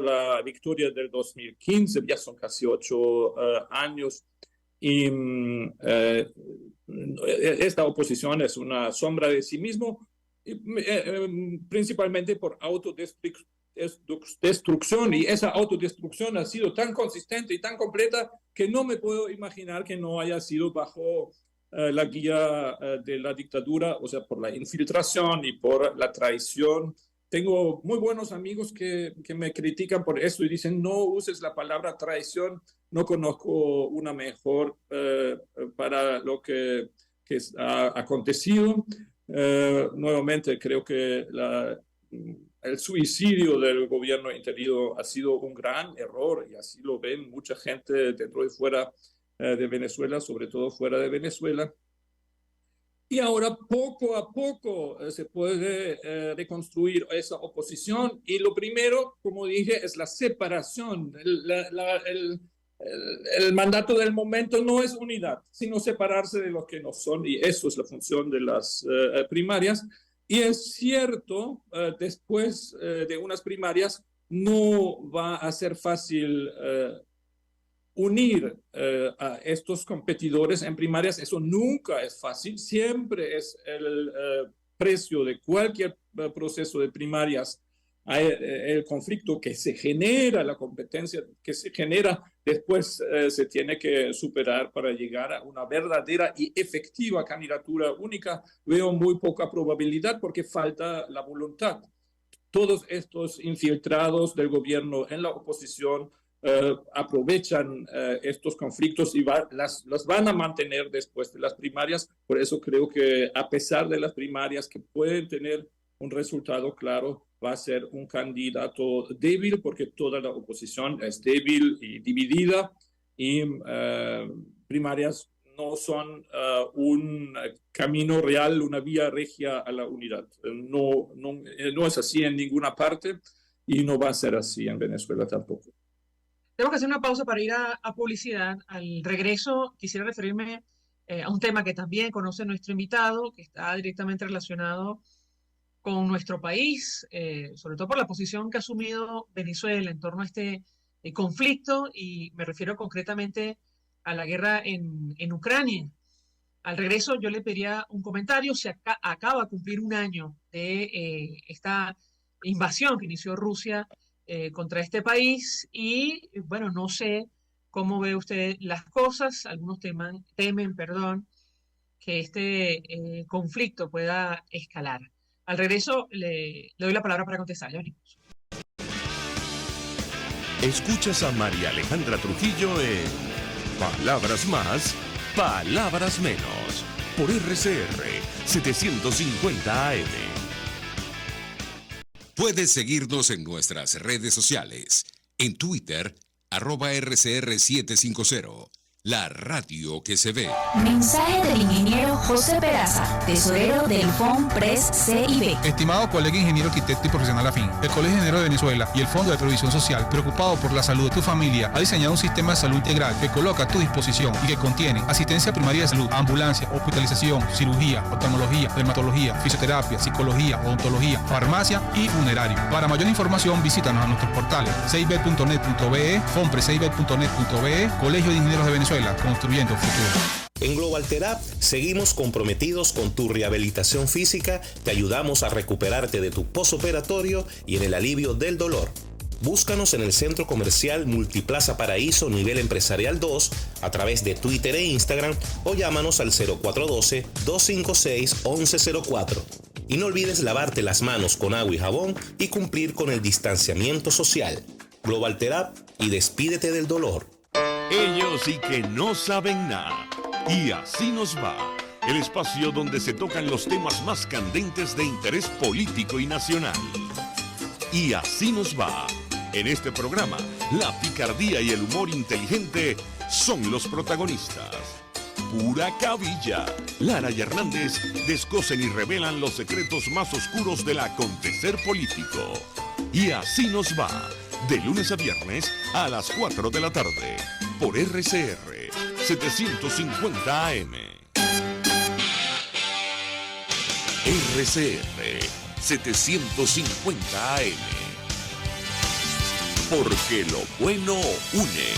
la victoria del 2015, ya son casi 8 años, y esta oposición es una sombra de sí mismo, principalmente por autodestrucción, y esa autodestrucción ha sido tan consistente y tan completa que no me puedo imaginar que no haya sido bajo la guía de la dictadura, o sea, por la infiltración y por la traición. Tengo muy buenos amigos que me critican por eso y dicen: no uses la palabra traición, no conozco una mejor para lo que ha acontecido. Nuevamente, creo que el suicidio del gobierno interino ha sido un gran error, y así lo ven mucha gente dentro y fuera de Venezuela, sobre todo fuera de Venezuela. Y ahora poco a poco se puede reconstruir esa oposición, y lo primero, como dije, es la separación. El mandato del momento no es unidad, sino separarse de los que no son, y eso es la función de las primarias. Y es cierto, después de unas primarias no va a ser fácil unir a estos competidores en primarias. Eso nunca es fácil, siempre es el precio de cualquier proceso de primarias, el conflicto que se genera, la competencia que se genera, después se tiene que superar para llegar a una verdadera y efectiva candidatura única. Veo muy poca probabilidad porque falta la voluntad. Todos estos infiltrados del gobierno en la oposición aprovechan estos conflictos y las van a mantener después de las primarias. Por eso creo que, a pesar de las primarias que pueden tener un resultado claro, va a ser un candidato débil, porque toda la oposición es débil y dividida, y primarias no son un camino real, una vía regia a la unidad. No es así en ninguna parte, y no va a ser así en Venezuela tampoco. Tengo que hacer una pausa para ir a publicidad. Al regreso quisiera referirme a un tema que también conoce nuestro invitado, que está directamente relacionado con nuestro país, sobre todo por la posición que ha asumido Venezuela en torno a este conflicto, y me refiero concretamente a la guerra en Ucrania. Al regreso yo le pediría un comentario. Se acaba de cumplir un año de esta invasión que inició Rusia contra este país, y bueno, no sé cómo ve usted las cosas. Algunos temen, que este conflicto pueda escalar. Al regreso le doy la palabra para contestar. Ya venimos. Escuchas a María Alejandra Trujillo en Palabras Más, Palabras Menos, por RCR 750 AM. Puedes seguirnos en nuestras redes sociales. En Twitter, @RCR750. La radio que se ve. Mensaje del ingeniero José Peraza, tesorero del FOMPRES CIB. Estimado colega ingeniero, arquitecto y profesional afín, el Colegio de Ingenieros de Venezuela y el Fondo de Previsión Social, preocupado por la salud de tu familia, ha diseñado un sistema de salud integral que coloca a tu disposición y que contiene asistencia primaria de salud, ambulancia, hospitalización, cirugía, oftalmología, dermatología, fisioterapia, psicología, odontología, farmacia y funerario. Para mayor información, visítanos a nuestros portales cib.net.be, fomprecib.net.be, Colegio de Ingenieros de Venezuela, construyendo futuro. En Global Therapy seguimos comprometidos con tu rehabilitación física, te ayudamos a recuperarte de tu posoperatorio y en el alivio del dolor. Búscanos en el Centro Comercial Multiplaza Paraíso Nivel Empresarial 2 a través de Twitter e Instagram o llámanos al 0412-256-1104. Y no olvides lavarte las manos con agua y jabón y cumplir con el distanciamiento social. Global Therapy y despídete del dolor. Ellos sí que no saben nada. Y así nos va. El espacio donde se tocan los temas más candentes de interés político y nacional. Y así nos va. En este programa, la picardía y el humor inteligente son los protagonistas. Pura cabilla. Lara y Hernández descosen y revelan los secretos más oscuros del acontecer político. Y así nos va. De lunes a viernes a las 4 de la tarde. Por RCR 750 AM. RCR 750 AM. Porque lo bueno une.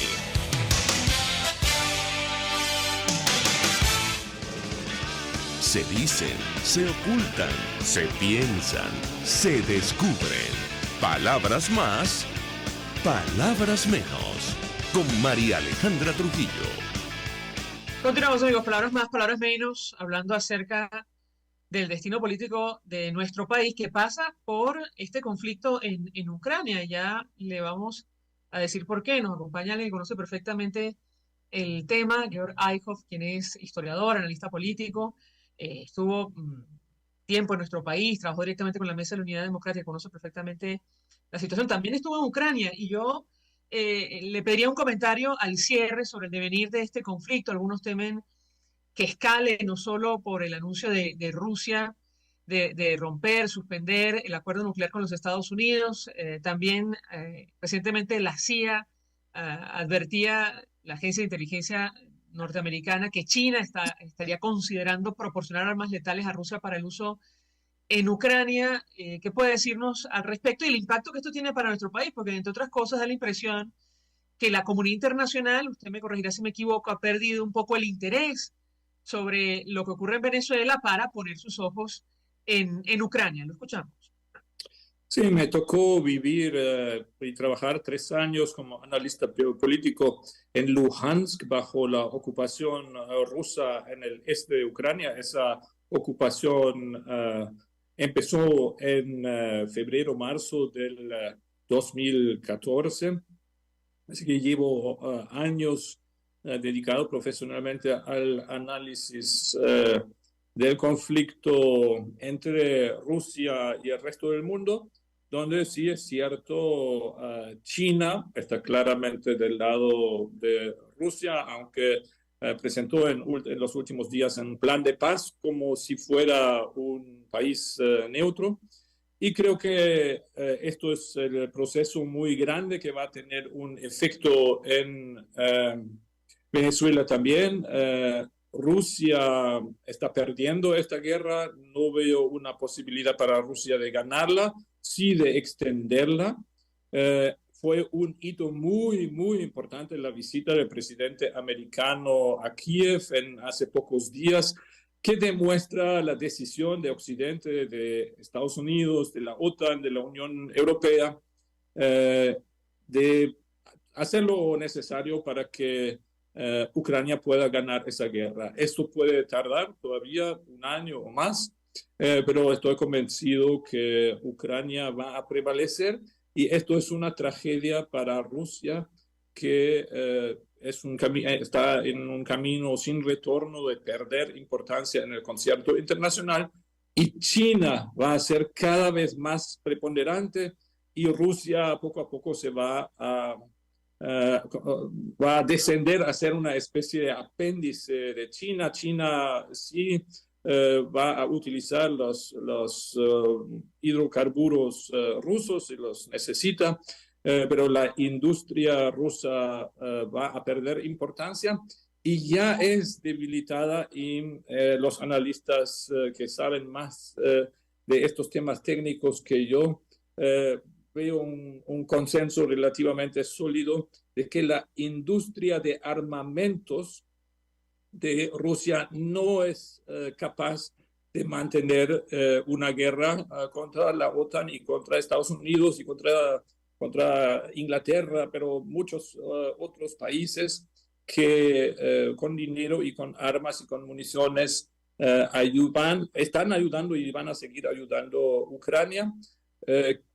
Se dicen, se ocultan, se piensan, se descubren. Palabras más, palabras menos. Con María Alejandra Trujillo. Continuamos, amigos. Palabras más, palabras menos, hablando acerca del destino político de nuestro país que pasa por este conflicto en Ucrania. Ya le vamos a decir por qué. Nos acompaña alguien que conoce perfectamente el tema, Georg Eichhoff, quien es historiador, analista político, estuvo tiempo en nuestro país, trabajó directamente con la Mesa de la Unidad Democrática, conoce perfectamente la situación. También estuvo en Ucrania y yo le pediría un comentario al cierre sobre el devenir de este conflicto. Algunos temen que escale no solo por el anuncio de Rusia de romper, suspender el acuerdo nuclear con los Estados Unidos. También recientemente la CIA advertía, la agencia de inteligencia norteamericana, que China estaría considerando proporcionar armas letales a Rusia para el uso en Ucrania. ¿Qué puede decirnos al respecto y el impacto que esto tiene para nuestro país? Porque, entre otras cosas, da la impresión que la comunidad internacional, usted me corregirá si me equivoco, ha perdido un poco el interés sobre lo que ocurre en Venezuela para poner sus ojos en Ucrania. Lo escuchamos. Sí, me tocó vivir y trabajar 3 años como analista político en Luhansk bajo la ocupación rusa en el este de Ucrania. Esa ocupación empezó en febrero-marzo del 2014. Así que llevo años dedicado profesionalmente al análisis del conflicto entre Rusia y el resto del mundo, donde sí es cierto, China está claramente del lado de Rusia, aunque presentó en los últimos días un plan de paz como si fuera un país neutro. Y creo que esto es el proceso muy grande que va a tener un efecto en Venezuela también. Rusia está perdiendo esta guerra. No veo una posibilidad para Rusia de ganarla, sí de extenderla. Fue un hito muy, muy importante la visita del presidente americano a Kiev hace pocos días, que demuestra la decisión de Occidente, de Estados Unidos, de la OTAN, de la Unión Europea, de hacer lo necesario para que Ucrania pueda ganar esa guerra. Esto puede tardar todavía 1 año o más, pero estoy convencido que Ucrania va a prevalecer y esto es una tragedia para Rusia que está en un camino sin retorno de perder importancia en el concierto internacional, y China va a ser cada vez más preponderante y Rusia poco a poco se va a va a descender a ser una especie de apéndice de China. China sí va a utilizar los hidrocarburos rusos y los necesita, pero la industria rusa va a perder importancia y ya es debilitada, y los analistas que saben más de estos temas técnicos que yo, veo un consenso relativamente sólido de que la industria de armamentos de Rusia no es capaz de mantener una guerra contra la OTAN y contra Estados Unidos y contra Inglaterra, pero muchos otros países que con dinero y con armas y con municiones están ayudando y van a seguir ayudando a Ucrania,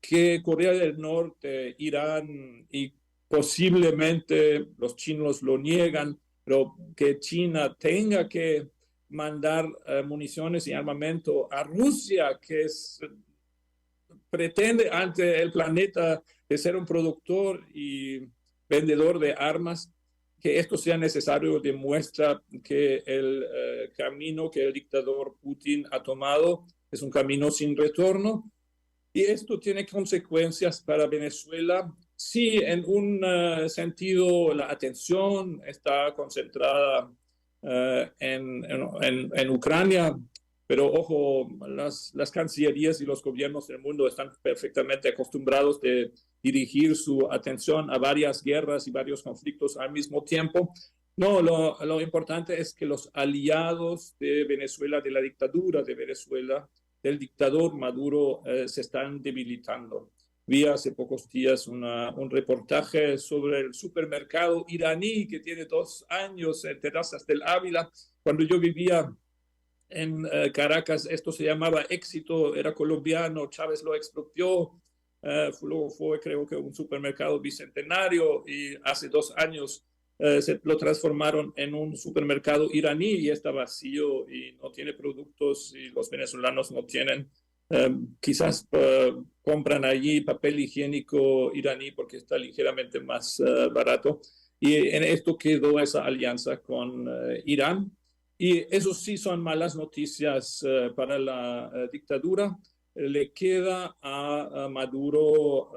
que Corea del Norte, Irán y posiblemente los chinos lo niegan, pero que China tenga que mandar municiones y armamento a Rusia, que pretende ante el planeta de ser un productor y vendedor de armas, que esto sea necesario demuestra que el camino que el dictador Putin ha tomado es un camino sin retorno, y esto tiene consecuencias para Venezuela. Sí, en un sentido la atención está concentrada en Ucrania, pero ojo, las cancillerías y los gobiernos del mundo están perfectamente acostumbrados de dirigir su atención a varias guerras y varios conflictos al mismo tiempo. No, lo importante es que los aliados de Venezuela, de la dictadura de Venezuela, del dictador Maduro, se están debilitando. Vi hace pocos días un reportaje sobre el supermercado iraní que tiene 2 años en Terrazas del Ávila. Cuando yo vivía en Caracas, esto se llamaba Éxito, era colombiano, Chávez lo expropió, luego fue creo que un supermercado bicentenario, y hace 2 años lo transformaron en un supermercado iraní y está vacío y no tiene productos, y los venezolanos no tienen. Quizás compran allí papel higiénico iraní porque está ligeramente más barato, y en esto quedó esa alianza con Irán, y eso sí son malas noticias para la dictadura. Le queda a Maduro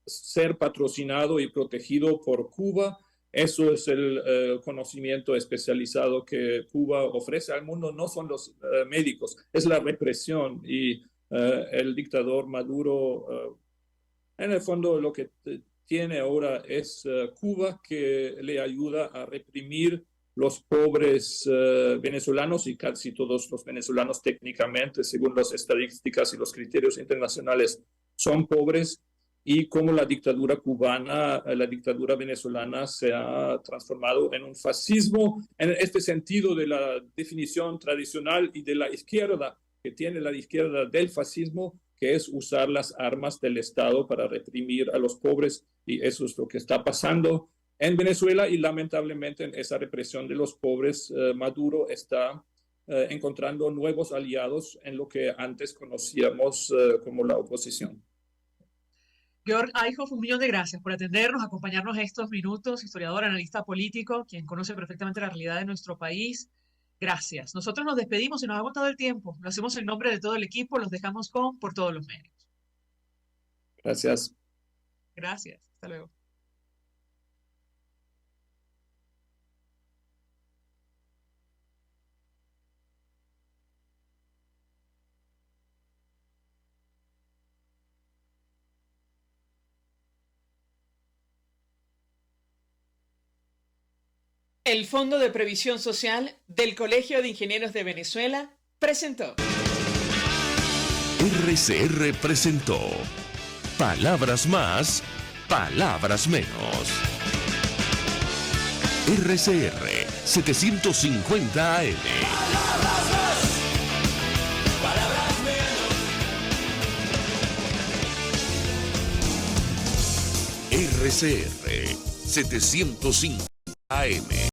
ser patrocinado y protegido por Cuba. Eso es el conocimiento especializado que Cuba ofrece al mundo. No son los médicos, es la represión, y el dictador Maduro, en el fondo lo que tiene ahora es Cuba, que le ayuda a reprimir los pobres venezolanos, y casi todos los venezolanos técnicamente, según las estadísticas y los criterios internacionales, son pobres, y como la dictadura cubana, la dictadura venezolana se ha transformado en un fascismo, en este sentido de la definición tradicional y de la izquierda, que tiene la izquierda del fascismo, que es usar las armas del Estado para reprimir a los pobres, y eso es lo que está pasando en Venezuela, y lamentablemente en esa represión de los pobres, Maduro está encontrando nuevos aliados en lo que antes conocíamos como la oposición. Georg Eichhoff, un millón de gracias por atendernos, acompañarnos estos minutos, historiador, analista político, quien conoce perfectamente la realidad de nuestro país. Gracias. Nosotros nos despedimos y nos ha agotado el tiempo. Lo hacemos en nombre de todo el equipo, los dejamos con Por Todos los Medios. Gracias. Gracias. Hasta luego. El Fondo de Previsión Social del Colegio de Ingenieros de Venezuela presentó. RCR presentó Palabras Más, Palabras Menos. RCR 750 AM. Palabras más, palabras menos. RCR 750 AM.